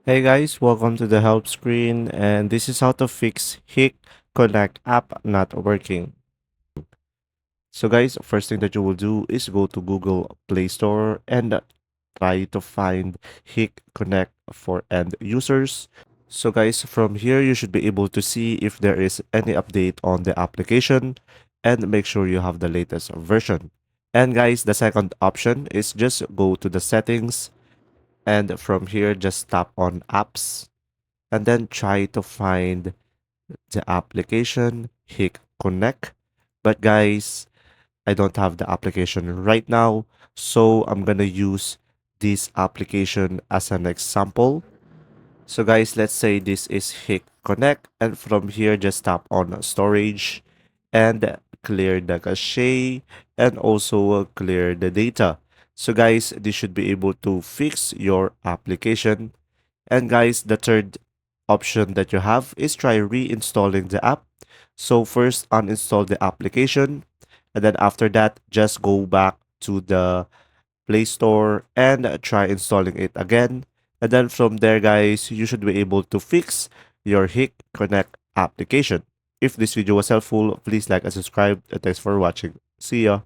Hey guys, welcome to the help screen, and this is how to fix Hik-Connect app not working. So guys, first thing that you will do is go to Google Play Store and try to find Hik-Connect for end users. So guys, from here you should be able to see if there is any update on the application and make sure you have the latest version. And guys, the second option is just go to the settings and from here just tap on apps and then try to find the application Hik-Connect. But guys, I don't have the application right now, so I'm gonna use this application as an example. So guys, let's say this is Hik-Connect, and from here just tap on storage and clear the cache and also clear the data. So guys, this should be able to fix your application. And guys, the third option that you have is try reinstalling the app. So first uninstall the application and then after that just go back to the Play Store and try installing it again. And then from there guys, you should be able to fix your Hik-Connect application. If this video was helpful, please like and subscribe. And thanks for watching. See ya.